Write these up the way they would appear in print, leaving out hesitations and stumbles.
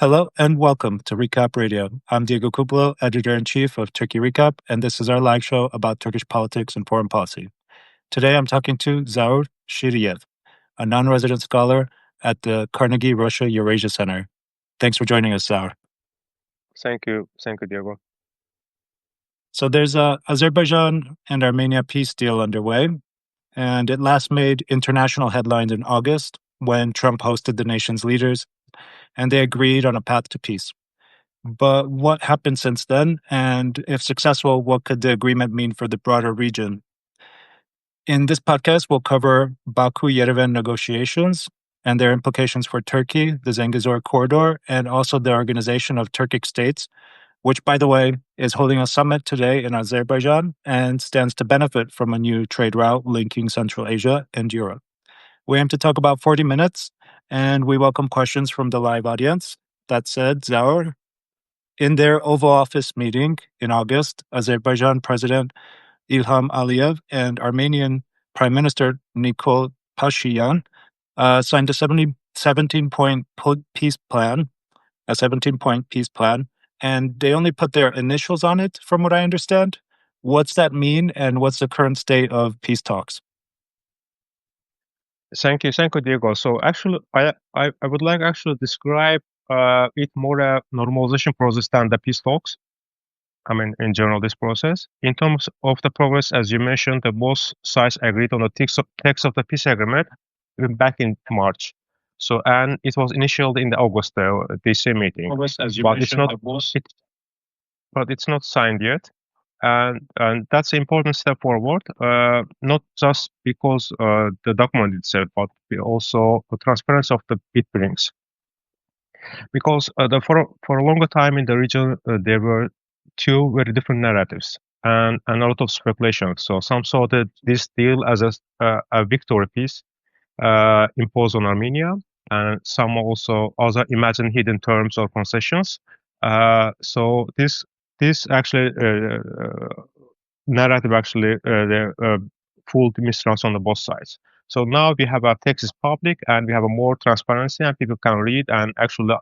Hello and welcome to Recap Radio. I'm Diego Cupolo, editor-in-chief of Turkey Recap, and this is our live show about Turkish politics and foreign policy. Today I'm talking to Zaur Shiriyev, a non-resident scholar at the Carnegie Russia Eurasia Center. Thanks for joining us, Zaur. Thank you, Diego. So there's a Azerbaijan and Armenia peace deal underway, and it last made international headlines in August when Trump hosted the nation's leaders and they agreed on a path to peace. But what happened since then? And if successful, what could the agreement mean for the broader region? In this podcast, we'll cover Baku-Yerevan negotiations and their implications for Turkey, the Zangezur corridor, and also the Organization of Turkic States, which, by the way, is holding a summit today in Azerbaijan and stands to benefit from a new trade route linking Central Asia and Europe. We aim to talk about 40 minutes, and we welcome questions from the live audience. That said, Zaur, in their Oval Office meeting in August, Azerbaijan President Ilham Aliyev and Armenian Prime Minister Nikol Pashinyan signed a 17-point peace plan, and they only put their initials on it, from what I understand. What's that mean, and what's the current state of peace talks? Thank you, Diego. So actually, I would like to describe it more a normalization process than the peace talks. I mean, in general, this process. In terms of the progress, as you mentioned, the both sides agreed on the text of the peace agreement even back in March. So, and it was initialed in the August DC meeting. August, as you but mentioned, but it's not signed yet. And that's an important step forward, not just because the document itself, but also the transparency of it brings. Because for a longer time in the region, there were two very different narratives and a lot of speculation. So some saw that this deal as a victory piece imposed on Armenia, and some also imagined hidden terms or concessions. So this actually narrative fooled mistrust on the both sides. So now we have our text is public and we have a more transparency and people can read and actually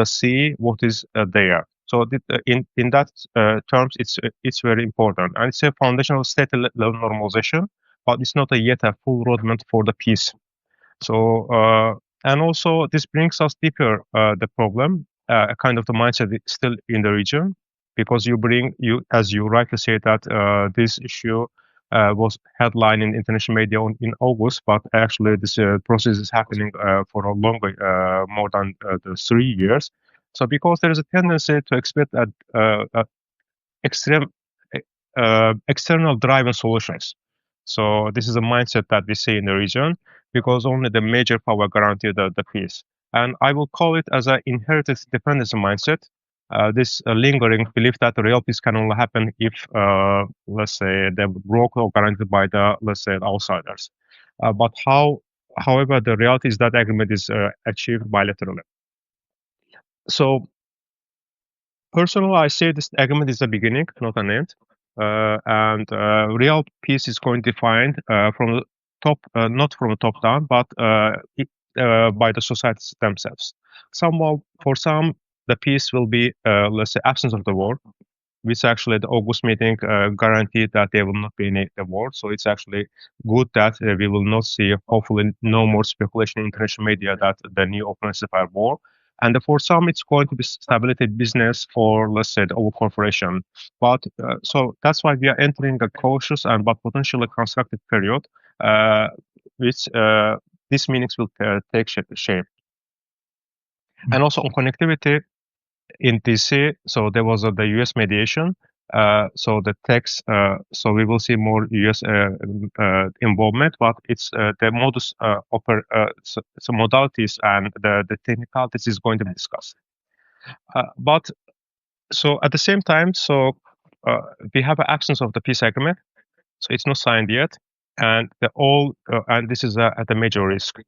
see what is there. So in that terms, it's very important, and it's a foundational state level normalization, but it's not yet a full roadmap for the peace. So and also this brings us deeper the problem, a kind of the mindset still in the region, because you as you rightly say that this issue was headlined in international media in August, but actually this process is happening for a longer, more than the 3 years. So because there is a tendency to expect extreme external driven solutions. So this is a mindset that we see in the region, because only the major power guarantee the peace. And I will call it as an inherited dependency mindset. This lingering belief that the real peace can only happen if, let's say, they're brokered or guaranteed by the, let's say, outsiders. However, the reality is that agreement is achieved bilaterally. So, personally, I say this agreement is a beginning, not an end. And real peace is going to be defined from the top, not from the top down, but by the societies themselves. For some, the peace will be, let's say, absence of the war, which actually the August meeting guaranteed that there will not be any war. So it's actually good that we will not see, hopefully, no more speculation in international media that the new offensive are war. And for some, it's going to be stability business for, let's say, the overcorporation. But so that's why we are entering a cautious but potentially constructive period, which these meanings will take shape. And also on connectivity in DC, so there was the US mediation. So the text, so we will see more US involvement, but it's the modus so modalities and the technicalities is going to be discussed. But so at the same time, so we have an absence of the peace agreement, so it's not signed yet, and and this is at a major risk.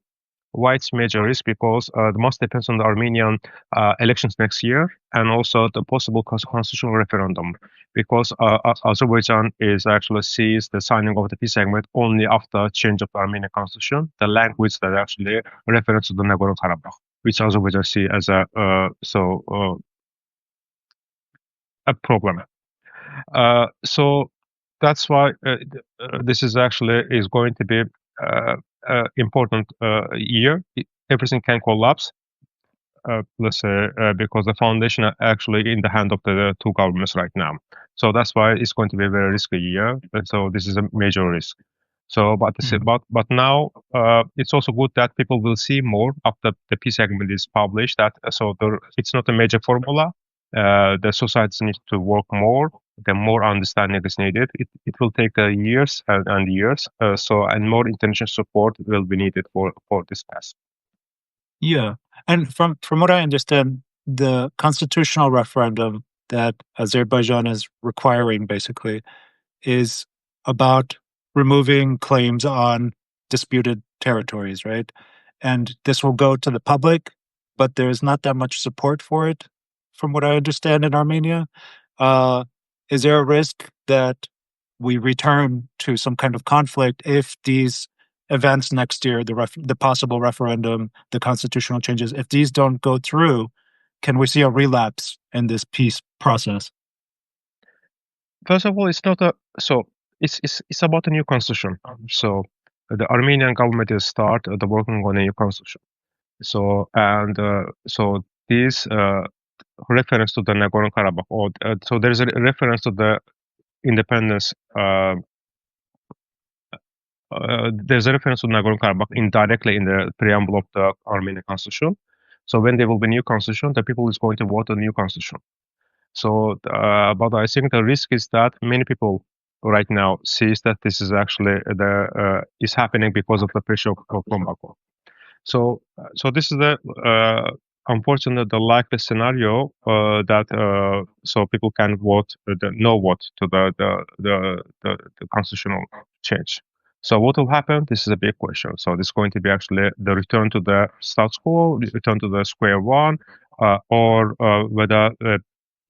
Why it's major risk? Because the most depends on the Armenian elections next year, and also the possible constitutional referendum. Because Azerbaijan is actually sees the signing of the peace agreement only after change of the Armenian constitution, the language that actually refers to the Nagorno-Karabakh. which Azerbaijan see as a problem. So that's why this is actually is going to be important year. Everything can collapse, let's say, because the foundation are actually in the hand of the two governments right now. So that's why it's going to be a very risky year. And so this is a major risk. So, but now it's also good that people will see more after the peace agreement is published. That it's not a major formula. The societies need to work more. The more understanding is needed. It will take years and years. And more international support will be needed for this path. Yeah. And from what I understand, the constitutional referendum that Azerbaijan is requiring basically is about removing claims on disputed territories, right? And this will go to the public, but there's not that much support for it, from what I understand in Armenia. Is there a risk that we return to some kind of conflict if these events next year, the possible referendum, the constitutional changes, if these don't go through, can we see a relapse in this peace process? First of all, it's not a it's about a new constitution. So the Armenian government is start the working on a new constitution. So this reference to the Nagorno-Karabakh, or so there is a reference to the independence. There's a reference to Nagorno-Karabakh indirectly in the preamble of the Armenian constitution. So when there will be new constitution, the people is going to vote a new constitution. So, but I think the risk is that many people right now sees that this is actually is happening because of the pressure from Baku. So this is the unfortunate, the likely scenario that so people can vote the no vote to the constitutional change. So what will happen? This is a big question. So this is going to be actually the return to the status quo, return to the square one, or whether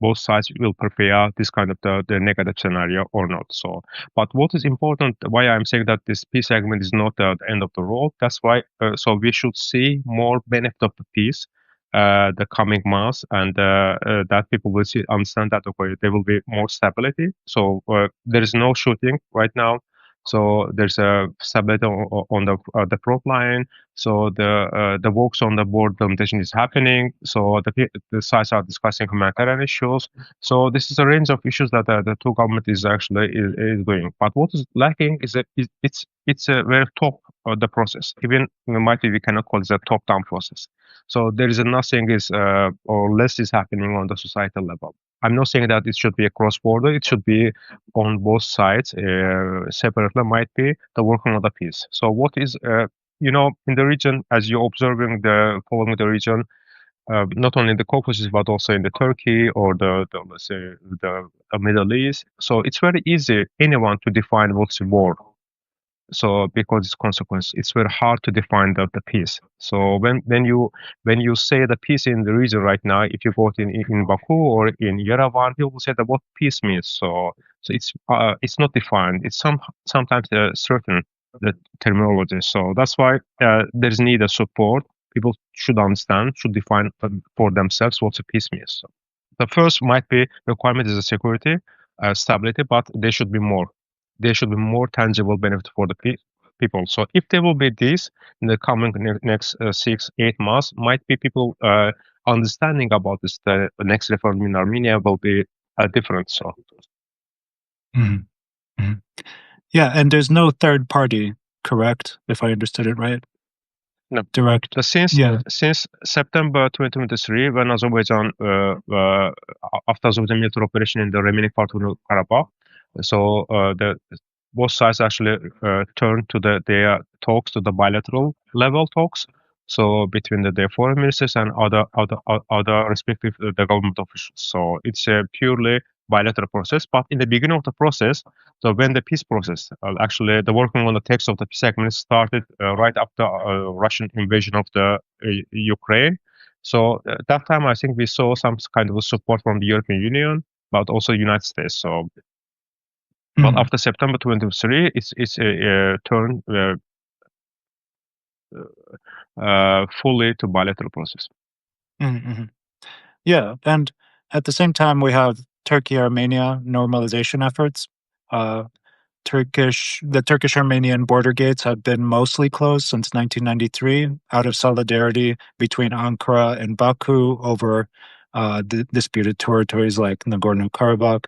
both sides will prepare this kind of the negative scenario or not. So, but what is important, why I'm saying that this peace agreement is not the end of the road, that's why, so we should see more benefit of the peace the coming months, and that people will see, understand that, okay, there will be more stability. So there is no shooting right now. So there's a stability on the front line. So the works on the board implementation is happening. So the sides are discussing humanitarian issues. So this is a range of issues that the two government is actually is doing. But what is lacking is that it's a very top of the process. Even might we cannot call it a top down process. So there is nothing is or less is happening on the societal level. I'm not saying that it should be across border. It should be on both sides separately. Might be the working on the peace. So what is in the region, as you're observing following the region, not only in the Caucasus but also in the Turkey or the let's say the Middle East. So it's very easy anyone to define what's war. So because it's consequence, it's very hard to define the peace. So when you say the peace in the region right now, if you go in Baku or in Yerevan, people will say that what peace means. So it's not defined. It's sometimes certain the terminology. So that's why there is need of support. People should understand, should define for themselves what a peace means. So the first might be requirement is a security, stability, but there should be more. There should be more tangible benefit for the people. So if there will be this in the coming next 6-8 months, might be people understanding about this. The next referendum in Armenia will be different. So. Mhm. Mhm. Yeah, and there's no third party, correct? If I understood it right. No. Direct. Since September 2023, when Azerbaijan after Azerbaijan military operation in the remaining part of Karabakh, so the both sides actually turned to their talks to the bilateral level talks. So between their foreign ministers and other respective the government officials. So it's a purely bilateral process. But in the beginning of the process, so when the peace process, actually the working on the text of the peace agreement started right after Russian invasion of the Ukraine. So at that time, I think we saw some kind of support from the European Union, but also United States. So, but after September 23, it's turned. fully to bilateral process. Mm-hmm. Yeah, and at the same time, we have Turkey-Armenia normalization efforts. Uh, the Turkish-Armenian border gates have been mostly closed since 1993 out of solidarity between Ankara and Baku over the disputed territories like Nagorno-Karabakh.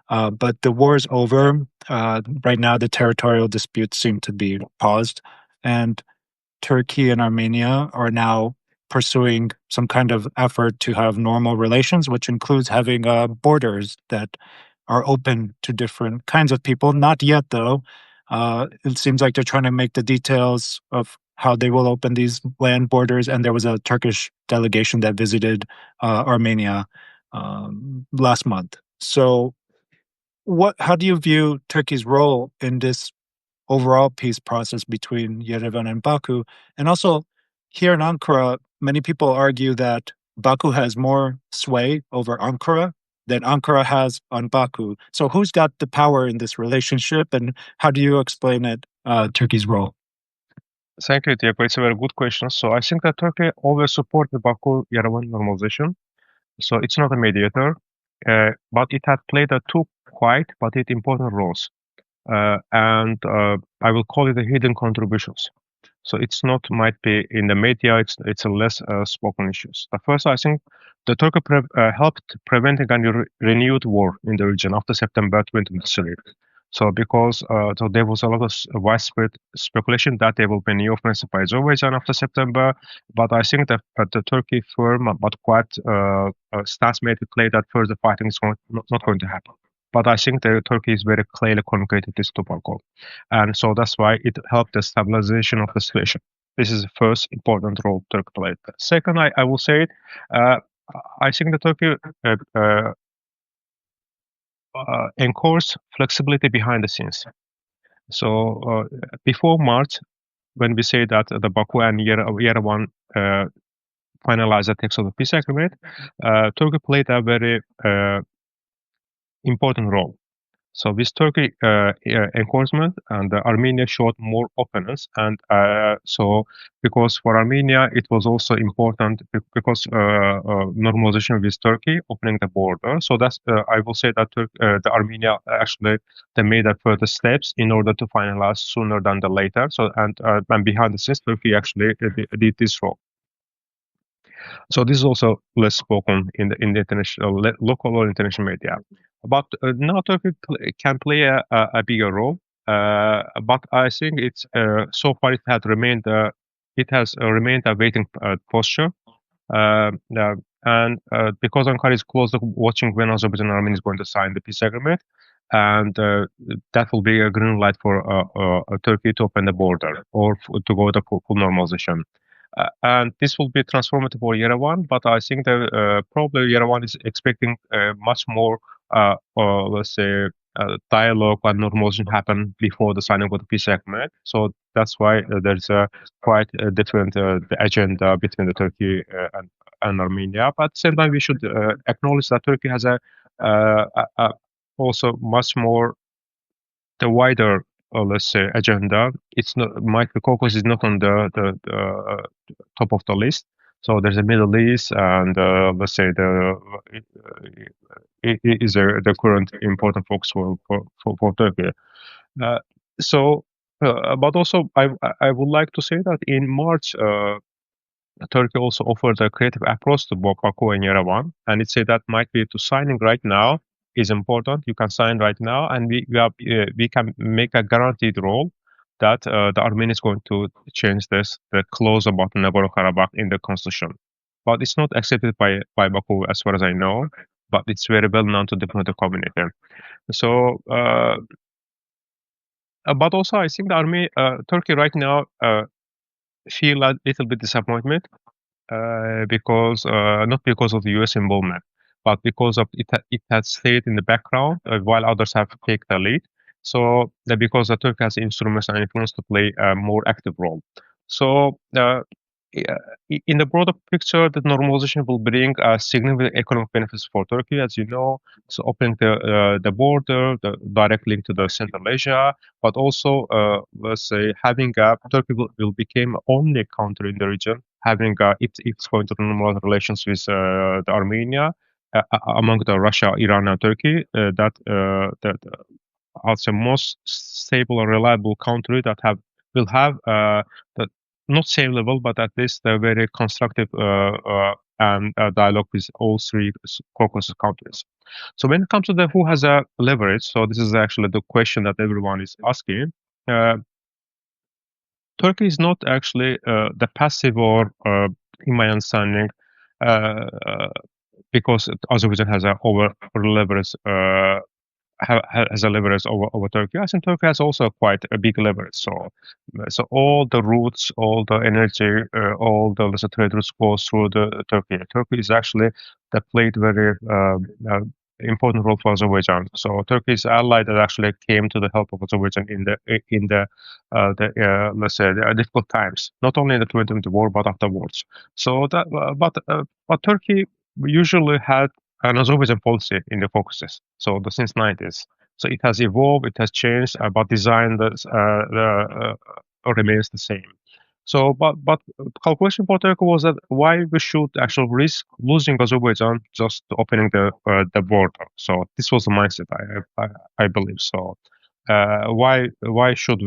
But the war is over. Right now, the territorial disputes seem to be paused, and Turkey and Armenia are now pursuing some kind of effort to have normal relations, which includes having borders that are open to different kinds of people. Not yet, though. It seems like they're trying to make the details of how they will open these land borders. And there was a Turkish delegation that visited Armenia last month. So, how do you view Turkey's role in this overall peace process between Yerevan and Baku? And also, here in Ankara, many people argue that Baku has more sway over Ankara than Ankara has on Baku. So, who's got the power in this relationship, and how do you explain it, Turkey's role? Thank you, Diego. It's a very good question. So I think that Turkey always supported the Baku-Yerevan normalization. So it's not a mediator, but it had played two quiet but yet important roles. And I will call it the hidden contributions. So it's not might be in the media. It's a less spoken issues. The first, I think, the Turkey helped preventing a renewed war in the region after September 2023. So because so there was a lot of widespread speculation that there will be a new offensive by Azerbaijan after September, but I think that the Turkey firm but quite stance made it clear that further fighting is not going to happen. But I think that Turkey is very clearly communicated this to Baku. And so that's why it helped the stabilization of the situation. This is the first important role Turkey played. Second, I will say, I think that Turkey encouraged flexibility behind the scenes. So before March, when we say that the Baku and Yerevan finalized the text of the peace agreement, Turkey played a very important role. So with Turkey encouragement, and Armenia showed more openness, and so because for Armenia it was also important because normalization with Turkey opening the border. So that's I will say that the Armenia actually they made further steps in order to finalize sooner than the later. So and behind the scenes, Turkey actually did this role. So this is also less spoken in the international, local or international media. But now Turkey can play a bigger role. But I think it's so far it has remained a waiting posture. Uh, and because Ankara is closely watching when Azerbaijan and Armenia is going to sign the peace agreement, and that will be a green light for Turkey to open the border or to go to full normalization. And this will be transformative for Yerevan, but I think that probably Yerevan is expecting much more, let's say, dialogue and normalization happen before the signing of the peace agreement. So that's why there's a quite a different agenda between the Turkey and Armenia. But at the same time, we should acknowledge that Turkey has also much more the wider, let's say, agenda. It's not the Caucasus is not on the top of the list. So there's a Middle East, and let's say it is the current important focus for Turkey. But also I would like to say that in March. Turkey also offered a creative approach to both Baku and Yerevan, and it said that might be to signing right now is important. You can sign right now, and we can make a guaranteed role that the Armenia is going to change the clause about Nagorno-Karabakh in the constitution. But it's not accepted by Baku as far as I know, but it's very well known to the diplomatic community. So, but also I think Turkey right now feel a little bit disappointment because not because of the U.S. involvement, but because of it has stayed in the background while others have taken the lead. So because the Turkey has instruments and influence to play a more active role. So in the broader picture, the normalization will bring significant economic benefits for Turkey, as you know. So opening the border, the direct link to the Central Asia, but also, let's say, having Turkey will become only country in the region having it's going to normalize relations with the Armenia among the Russia, Iran, and Turkey. That as a most stable and reliable country that will have the not same level, but at least a very constructive and dialogue with all three Caucasus countries. So when it comes to the who has a leverage, so this is actually the question that everyone is asking. Turkey is not actually the passive or, in my understanding, uh, uh, because Azerbaijan has a over leverage has a leverage over Turkey. I think Turkey has also quite a big leverage. So all the routes, all the energy, all the let's say, trade routes goes through the Turkey. Turkey is actually that played very important role for Azerbaijan. So Turkey's ally that actually came to the help of Azerbaijan in the let's say the difficult times, not only in the 2020 war but afterwards. So that but Turkey usually had an Azerbaijan policy in the focuses. So since 90s. So it has evolved, it has changed, but design remains the same. So, but calculation for Turkey was that why we should actually risk losing Azerbaijan just to opening the border. So this was the mindset I believe. So why should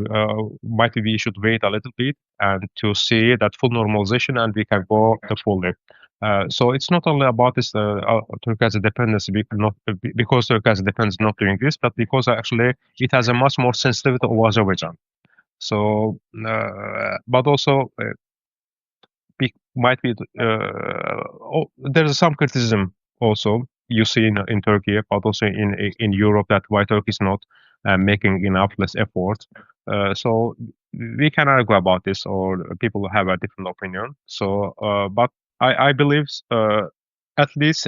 might we should wait a little bit and to see that full normalization and we can go the fully. So it's not only about this Turkey has a dependency because Turkey has a dependency not doing this, but because actually it has a much more sensitivity over Azerbaijan. So, but also might be there's some criticism also you see in Turkey, but also in Europe that why Turkey is not making enough less effort. So we can argue about this, or people have a different opinion. So, but I believe at least.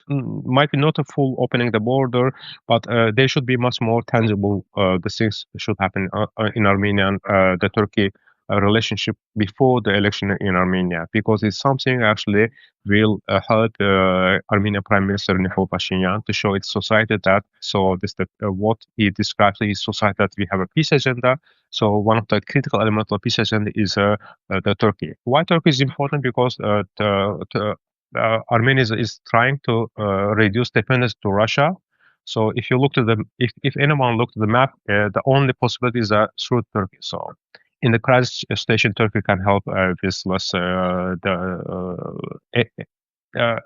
Might be not a full opening the border, but there should be much more tangible. The things should happen in Armenia and the Turkey relationship before the election in Armenia, because it's something actually will help Armenian Prime Minister Nikol Pashinyan to show its society that what he describes his society that we have a peace agenda. So one of the critical elements of peace agenda is the Turkey. Why Turkey is important? Because Armenia is trying to reduce dependence to Russia. So if you look to if anyone looked at the map, the only possibility is through Turkey. So in the crisis station, Turkey can help with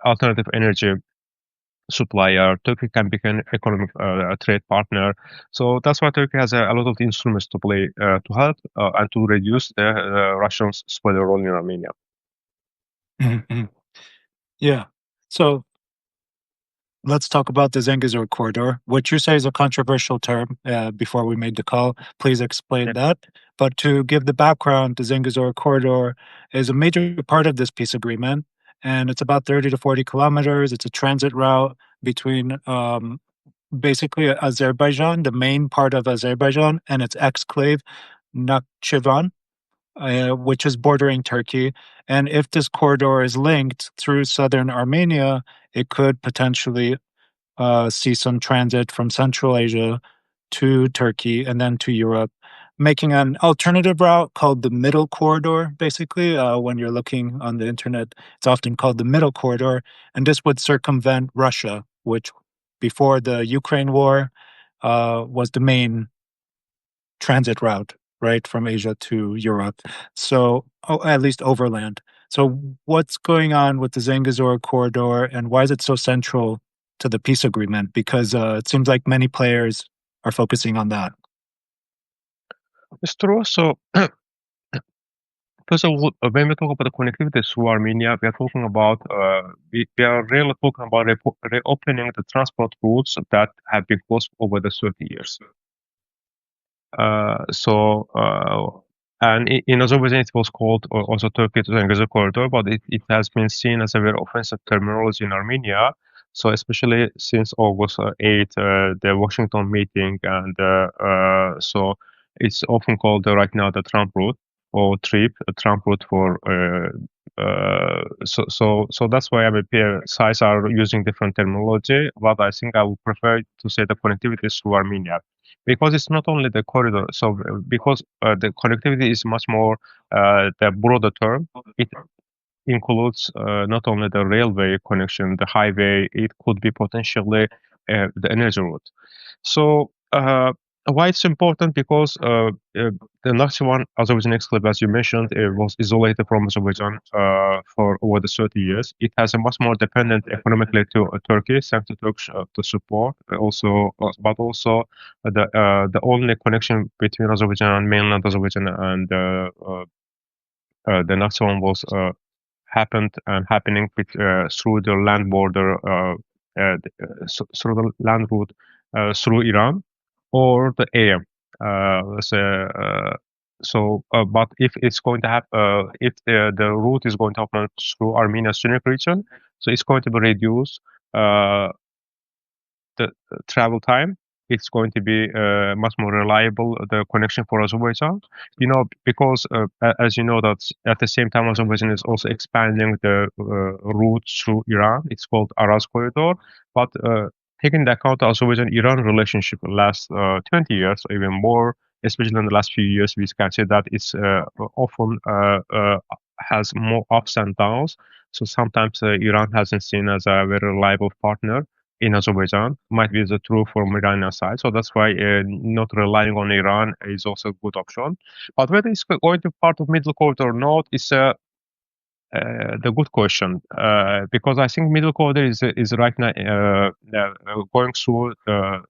alternative energy supplier. Turkey can become economic trade partner. So that's why Turkey has a lot of instruments to play to help and to reduce the Russians' spoiler role in Armenia. Mhm. Yeah. So let's talk about the Zangezur corridor, which you say is a controversial term before we made the call. Please explain that. But to give the background, the Zangezur corridor is a major part of this peace agreement, and it's about 30 to 40 kilometers. It's a transit route between basically Azerbaijan, the main part of Azerbaijan, and its exclave, Nakhchivan, which is bordering Turkey. And if this corridor is linked through southern Armenia, it could potentially see some transit from Central Asia to Turkey and then to Europe, making an alternative route called the Middle Corridor. Basically, when you're looking on the internet, it's often called the Middle Corridor. And this would circumvent Russia, which before the Ukraine war was the main transit route, right, from Asia to Europe. So, at least overland. So, what's going on with the Zangezur corridor, and why is it so central to the peace agreement? Because it seems like many players are focusing on that. It's true. So first of all, when we talk about the connectivity through Armenia, we are talking about we are really talking about reopening the transport routes that have been closed over the 30 years. And in Azerbaijan it was called also Turkic Zangezur corridor, but it has been seen as a very offensive terminology in Armenia. So especially since August 8, the Washington meeting, and so it's often called right now the Trump route. or trip, a Trump route for. So that's why sides are using different terminology. But I think I would prefer to say the connectivity is through Armenia, because it's not only the corridor. So because the connectivity is much more the broader term, it includes not only the railway connection, the highway. It could be potentially the energy route. So why it's important? Because the Nakhchivan Azerbaijan exclave, as you mentioned, it was isolated from Azerbaijan for over the 30 years. It has a much more dependent economically to Turkey, thanks to Turkish to support. But also the only connection between Azerbaijan and mainland Azerbaijan and the Nakhchivan was happened and happening through the land border, through the land route through Iran or the air. Let's say, but if it's going to happen, if the route is going to happen through Armenia Sunnik region, so it's going to be reduced the travel time. It's going to be much more reliable, the connection for Azerbaijan. Because as you know, that at the same time Azerbaijan is also expanding the route through Iran. It's called Araz Corridor. But taking into account the Azerbaijan-Iran relationship last 20 years or even more, especially in the last few years, we can say that it's often has more ups and downs. So sometimes Iran hasn't seen as a very reliable partner in Azerbaijan. Might be the true from Iranian side. So that's why not relying on Iran is also a good option. But whether it's going to be part of middle corridor or not is the good question, because I think middle corridor is right now going through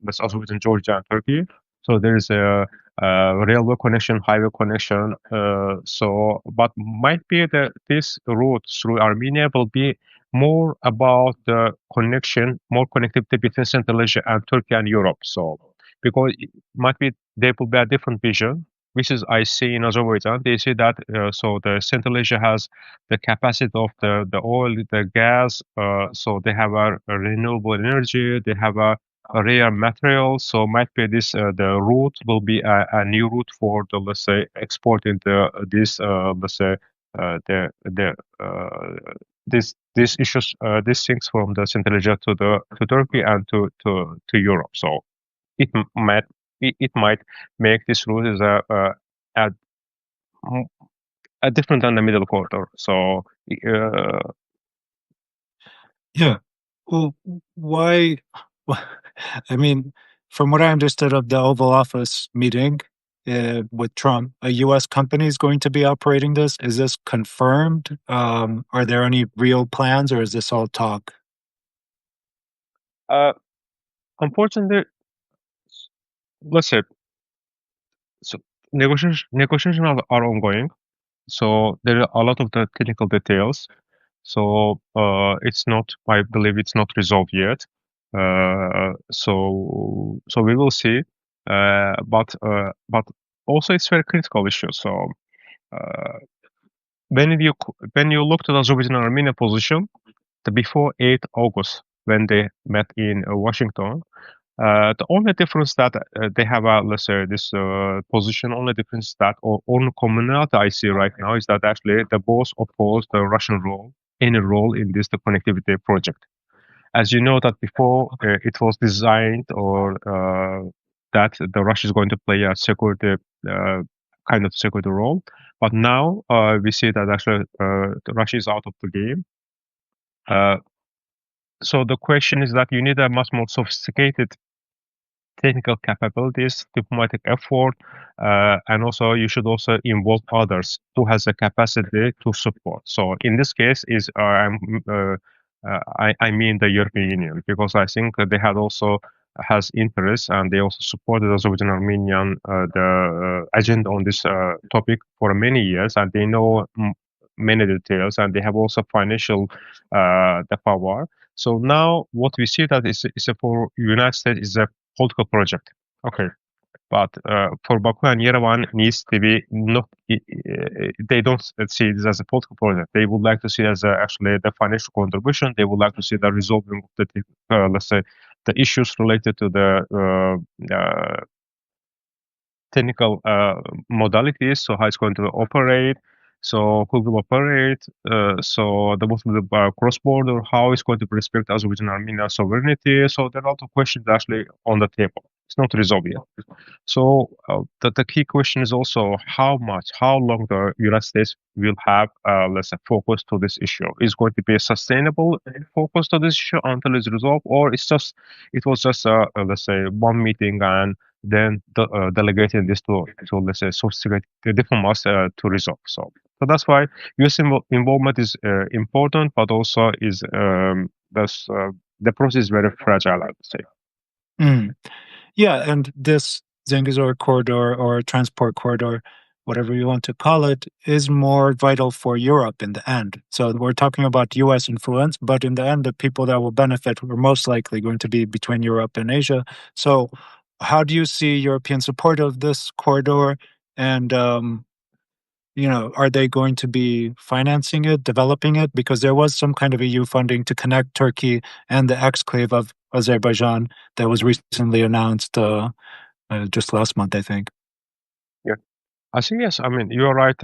this Azerbaijan, Georgia, and Turkey. So there is a railway connection, highway connection. But might be that this route through Armenia will be more about the connection, more connectivity between Central Asia and Turkey and Europe. So because it might be there will be a different vision, which is I see in Azerbaijan. They say that so the Central Asia has the capacity of the oil, the gas. So they have a renewable energy. They have a rare material. So might be this the route will be a new route for the, let's say, exporting this let's say the these issues these things from the Central Asia to Turkey and to Europe. So it might it might make this route as a, a different than the middle corridor. So Yeah. Well, why? I mean, from what I understood of the Oval Office meeting with Trump, a U.S. company is going to be operating this. Is this confirmed? Are there any real plans, or is this all talk? unfortunately, let's say, so negotiations are ongoing. So there are a lot of the technical details. So it's not, I believe, it's not resolved yet. So we will see. But also it's very critical issue. So uh, when you look to the Azerbaijan and Armenia position, before 8 August, when they met in Washington, the only difference that they have, let's say, this position, only difference that, or only commonality I see right now is that actually they both oppose the Russian role, any role in this the connectivity project. As you know that before it was designed or that the Russia is going to play a security kind of security role, but now we see that actually the Russia is out of the game. So the question is that you need a much more sophisticated technical capabilities, diplomatic effort, and also you should also involve others who has the capacity to support. So in this case, I mean the European Union, because I think that they had also has interest and they also supported Azerbaijan Armenian the agenda on this topic for many years, and they know many details, and they have also financial the power. So now what we see that is a for United States is a political project. Okay. But for Baku and Yerevan needs to be not. They don't see this as a political project. They would like to see it as actually the financial contribution. They would like to see the resolving of the let's say the issues related to the technical modalities, so how it's going to operate, so who will operate, so the most of the cross-border, how it's going to respect Azerbaijan Armenia sovereignty. So there are a lot of questions actually on the table. It's not resolved yet. So the key question is also how long the United States will have, let's say, focus to this issue. Is going to be a sustainable focus to this issue until it's resolved, or it was just let's say one meeting and then delegating this to let's say sophisticated diplomats to resolve. So that's why U.S. involvement is important, but also is the process is very fragile, I would say. Mm. Yeah, and this Zangezur corridor or transport corridor, whatever you want to call it, is more vital for Europe in the end. So we're talking about US influence, but in the end, the people that will benefit are most likely going to be between Europe and Asia. So how do you see European support of this corridor? And are they going to be financing it, developing it? Because there was some kind of EU funding to connect Turkey and the exclave of Azerbaijan that was recently announced just last month, I think. Yeah, I think yes. I mean, you are right.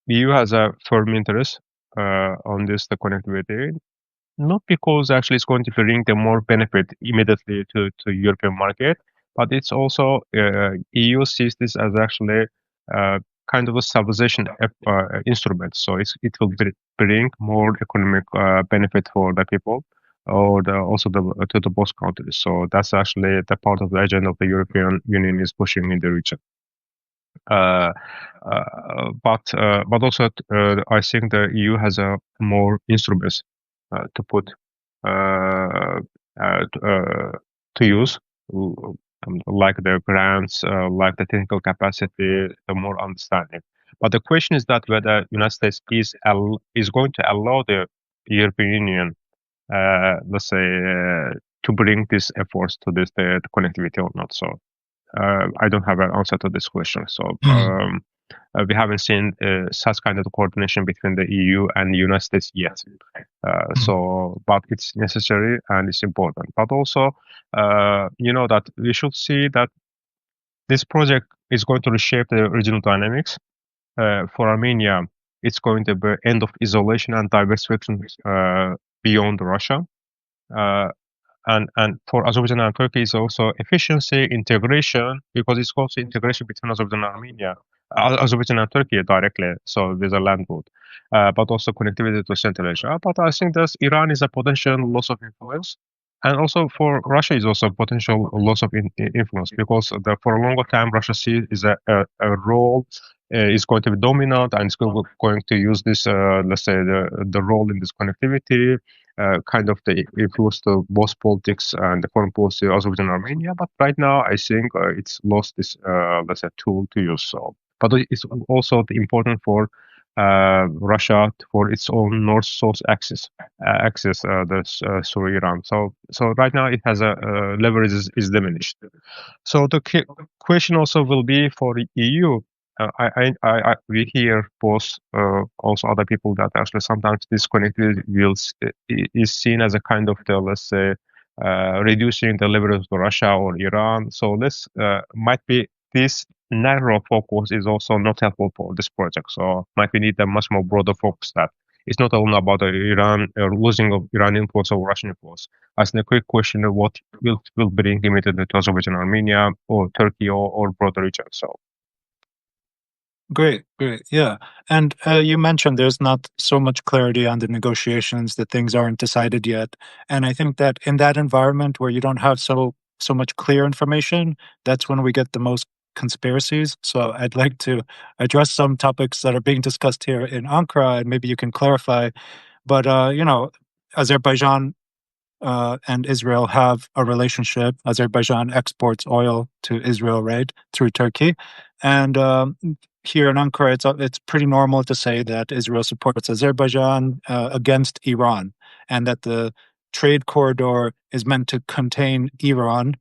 EU has a firm interest on the connectivity, not because actually it's going to bring them more benefit immediately to European market, but it's also EU sees this as actually kind of a stabilization instrument. So it will bring more economic benefit for the people, or also to the both countries. So that's actually the part of the agenda of the European Union is pushing in the region. Uh, but also I think the EU has more instruments to put uh, to use, like the grants, like the technical capacity, the more understanding. But the question is that whether United States is going to allow the European Union, let's say, to bring these efforts to the connectivity or not. So I don't have an answer to this question. So we haven't seen such kind of coordination between the EU and the United States yet. But it's necessary and it's important. But also, that we should see that this project is going to reshape the regional dynamics. For Armenia, it's going to be end of isolation and diversification beyond Russia. And for Azerbaijan and Turkey, it's also efficiency, integration, because it's also integration between Azerbaijan and Armenia, Azerbaijan and Turkey directly, so there's a land route, but also connectivity to Central Asia. But I think that Iran is a potential loss of influence, and also for Russia is also a potential loss of influence, because for a longer time Russia sees is a role is going to be dominant, and it's going to use this, let's say, the role in this connectivity. Kind of the influence to both politics and the foreign policy of Azerbaijan and Armenia. But right now, I think it's lost this, let's say, tool to use. So, but it's also important for Russia for its own north-south axis, through Iran. So right now it has a leverage is diminished. So the question also will be for the EU. We hear both also other people that actually sometimes this connectivity is seen as a kind of the, let's say, reducing the leverage to Russia or Iran. So this might be this narrow focus is also not helpful for this project. So might we need a much more broader focus that it's not only about Iran losing of Iranian influence or Russian influence. As a quick question of what will bring immediately to Azerbaijan, Armenia, or Turkey, or broader region. So. Great. Yeah. And you mentioned there's not so much clarity on the negotiations, that things aren't decided yet. And I think that in that environment where you don't have so much clear information, that's when we get the most conspiracies. So I'd like to address some topics that are being discussed here in Ankara, and maybe you can clarify. But, Azerbaijan and Israel have a relationship. Azerbaijan exports oil to Israel, right, through Turkey. And here in Ankara, it's pretty normal to say that Israel supports Azerbaijan against Iran, and that the trade corridor is meant to contain Iran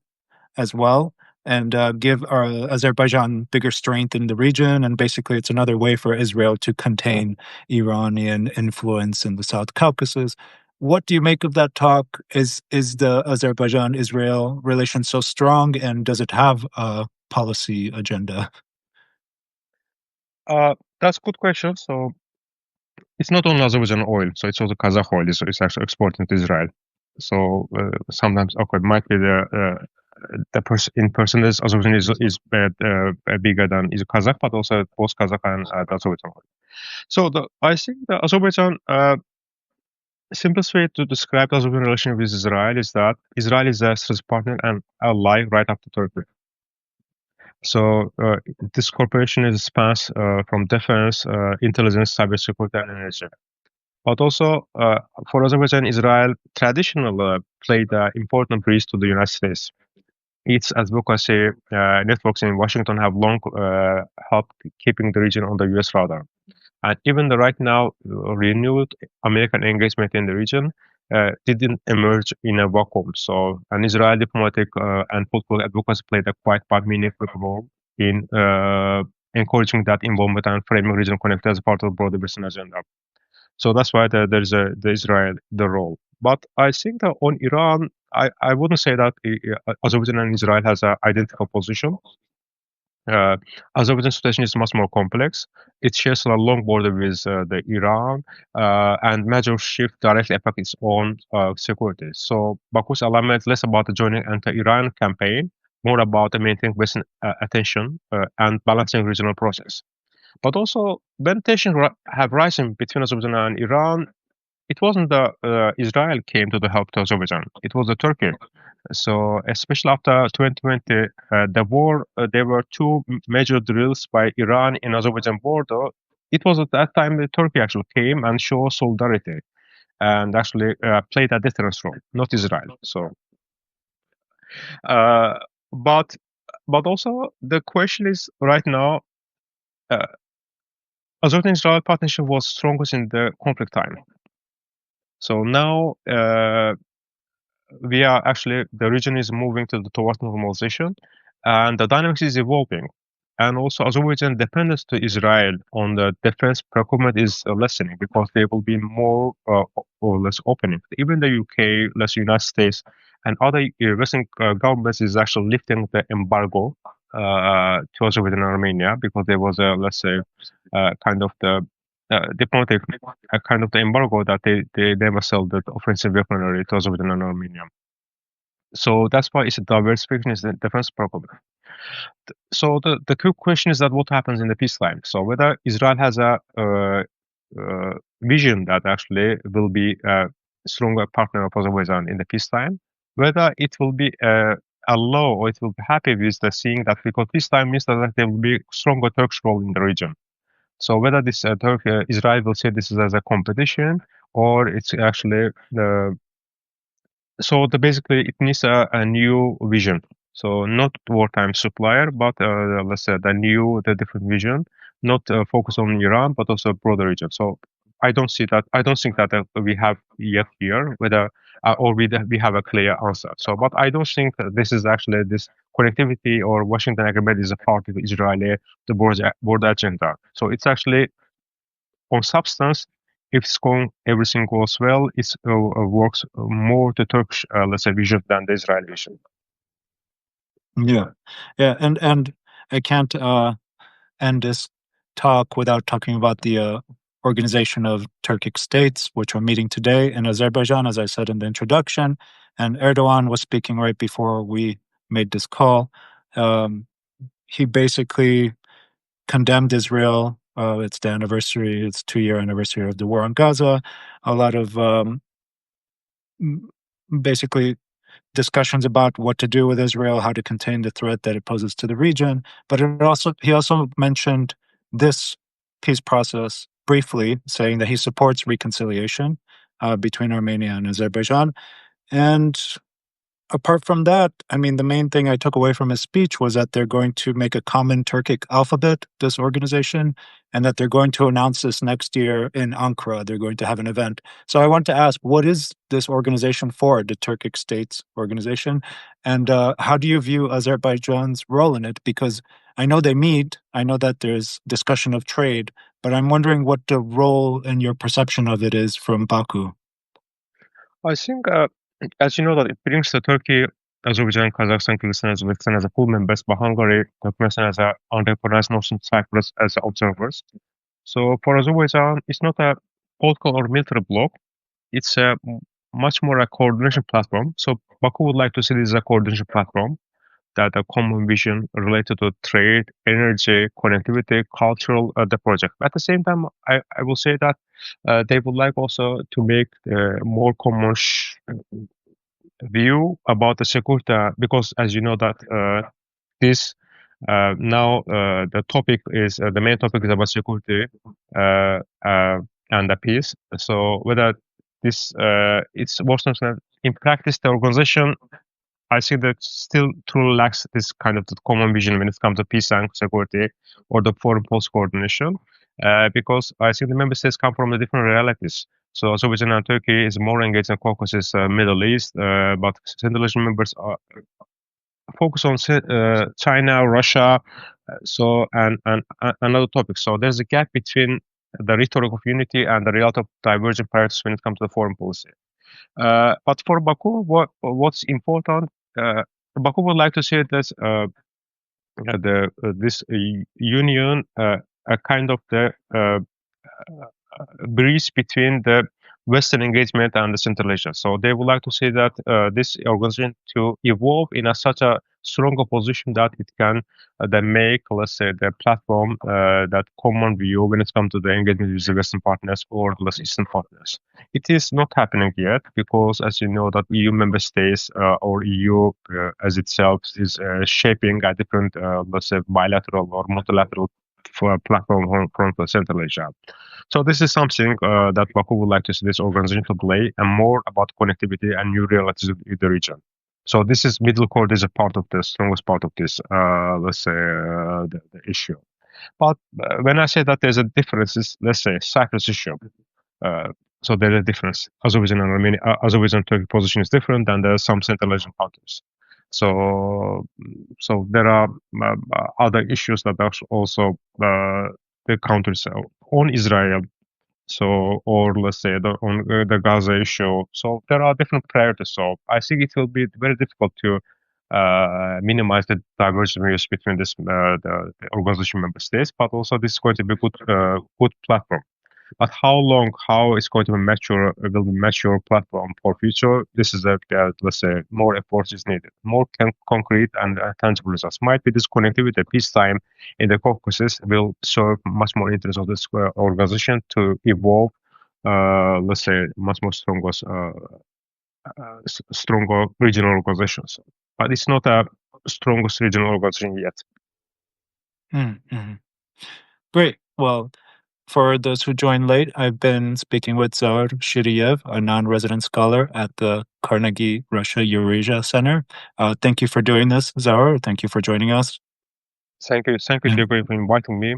as well, and give Azerbaijan bigger strength in the region. And basically, it's another way for Israel to contain Iranian influence in the South Caucasus. What do you make of that talk? Is the Azerbaijan-Israel relation so strong, and does it have policy agenda? That's a good question. So it's not only Azerbaijan oil, so it's also Kazakh oil. It's actually exported to Israel. So sometimes, okay, might be the in percentage Azerbaijan is bigger than is Kazakh, but also both Kazakh and Azerbaijan oil. So I think the Azerbaijan simplest way to describe the Azerbaijan relationship with Israel is that Israel is a strategic partner and ally right after Turkey. So this cooperation is spans from defense, intelligence, cybersecurity, and energy. But also, for Azerbaijan, Israel traditionally played an important bridge to the United States. Its advocacy networks in Washington have long helped keeping the region on the U.S. radar. And even right now, renewed American engagement in the region didn't emerge in a vacuum. So, an Israeli diplomatic and political advocacy played a quite but meaningful role in encouraging that involvement and framing regional connectivity as part of the broader Western agenda. So that's why there's the Israel the role. But I think that on Iran, I wouldn't say that Azerbaijan and Israel has an identical position. Azerbaijan's situation is much more complex. It shares a long border with the Iran, and major shift directly affect its own security. So Baku's alignment is less about the joining anti-Iran campaign, more about the maintaining Western attention and balancing regional process. But also, when tensions have risen between Azerbaijan and Iran, it wasn't the Israel came to the help to Azerbaijan. It was the Turkey. So, especially after 2020, the war, there were two major drills by Iran in Azerbaijan border. It was at that time that Turkey actually came and showed solidarity and actually played a deterrence role, not Israel. So, uh, but but also the question is right now. Azerbaijan-Israel partnership was strongest in the conflict time. So now we are actually the region is moving towards normalization, and the dynamics is evolving. And also Azerbaijan dependence to Israel on the defense procurement is lessening because there will be more or less opening. Even the UK, less United States, and other Western governments is actually lifting the embargo to Azerbaijan and Armenia because there was a, let's say, kind of the diplomatic kind of the embargo that they never sell the offensive weaponry to Azerbaijan and Armenia. So that's why it's a diversification is the defense problem. So the quick question is that what happens in the peacetime? So whether Israel has a vision that actually will be a stronger partner of Azerbaijan in the peacetime, whether it will be allow or it will be happy with the seeing that because peacetime means that there will be stronger Turkish role in the region. So whether this Israel will say this is as a competition or it's actually basically it needs a new vision. So not wartime supplier, but let's say the different vision, not focus on Iran, but also broader region. So I don't see that. I don't think that we have yet here whether or we have a clear answer. So, but I don't think that this is actually this connectivity or Washington agreement is a part of Israeli the border agenda. So it's actually on substance, if everything goes well, it works more to Turkish, let's say, vision than the Israeli vision. Yeah, yeah, and I can't end this talk without talking about the Organization of Turkic States, which are meeting today in Azerbaijan, as I said in the introduction. And Erdogan was speaking right before we made this call. He basically condemned Israel. It's the anniversary, it's 2-year anniversary of the war on Gaza. A lot of basically discussions about what to do with Israel, how to contain the threat that it poses to the region. But he also mentioned this peace process briefly, saying that he supports reconciliation between Armenia and Azerbaijan. And apart from that, I mean, the main thing I took away from his speech was that they're going to make a common Turkic alphabet, this organization, and that they're going to announce this next year in Ankara. They're going to have an event. So I want to ask, what is this organization for, the Turkic States organization? And how do you view Azerbaijan's role in it? Because I know they meet, I know that there's discussion of trade, but I'm wondering what the role and your perception of it is from Baku. I think, as you know, that it brings the Turkey Azerbaijan, Kazakhstan, Kyrgyzstan, Uzbekistan as a full members, but Hungary, Turkmenistan as a unrecognized Northern Cyprus as observers. So for Azerbaijan, it's not a political or military bloc. It's a much more a coordination platform. So Baku would like to see this as a coordination platform that a common vision related to trade, energy, connectivity, cultural, the project. At the same time, I will say that they would like also to make more common view about the security because as you know that this now the topic is the main topic is about security and the peace. So whether this it's more in practice the organization I see that still truly lacks this kind of common vision when it comes to peace and security or the foreign policy coordination, because I think the member states come from the different realities. So Azerbaijan and Turkey is more engaged in Caucasus, Middle East, but Central Asian members are focus on China, Russia, and another topics. So there's a gap between the rhetoric of unity and the reality of divergent priorities when it comes to the foreign policy. But for Baku, what's important? Baku would like to see it as this union, a kind of the bridge between the Western engagement and the Central Asia. So they would like to see that this organization to evolve in such a stronger position that it can then make, let's say, the platform that common view when it comes to the engagement with the Western partners or less Eastern partners. It is not happening yet because, as you know, that EU member states or EU as itself is shaping a different, let's say, bilateral or multilateral platform from Central Asia. So this is something that Baku would like to see this organization to play and more about connectivity and new realities in the region. So this is middle court is a part of the strongest part of this, let's say, the issue. But when I say that there's a difference, is let's say Cyprus issue. So there's a difference. Azerbaijan and Armenia, Azerbaijan and Turkey position is different than there are some Central Asian countries. So there are other issues that are also the countries on Israel. So or let's say on the Gaza issue. So there are different priorities. So I think it will be very difficult to minimize the divergent views between this the organization member states, but also this is going to be good platform. But how long, how it's going to be mature, will be mature platform for future? This is a let's say more effort is needed, more concrete and tangible results. Might be this connectivity, peacetime in the Caucasus will serve much more interest of this organization to evolve. Let's say much more stronger regional organizations, but it's not a strongest regional organization yet. Mm-hmm. Great. Well, for those who joined late, I've been speaking with Zaur Shiriyev, a non-resident scholar at the Carnegie Russia Eurasia Center. Thank you for doing this, Zaur. Thank you for joining us. Thank you, Diego, for inviting me.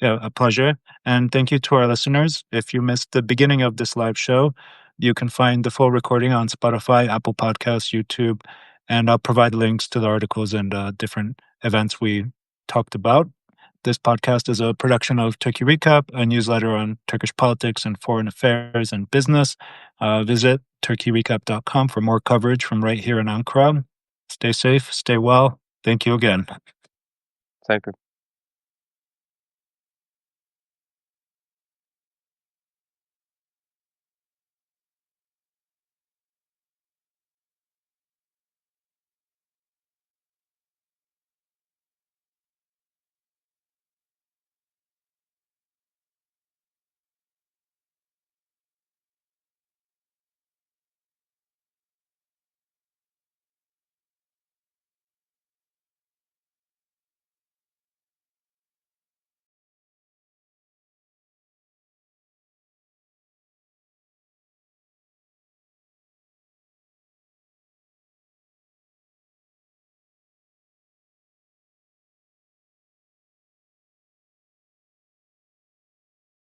Yeah, a pleasure. And thank you to our listeners. If you missed the beginning of this live show, you can find the full recording on Spotify, Apple Podcasts, YouTube, and I'll provide links to the articles and different events we talked about. This podcast is a production of Turkey Recap, a newsletter on Turkish politics and foreign affairs and business. Visit turkeyrecap.com for more coverage from right here in Ankara. Stay safe, stay well. Thank you again. Thank you.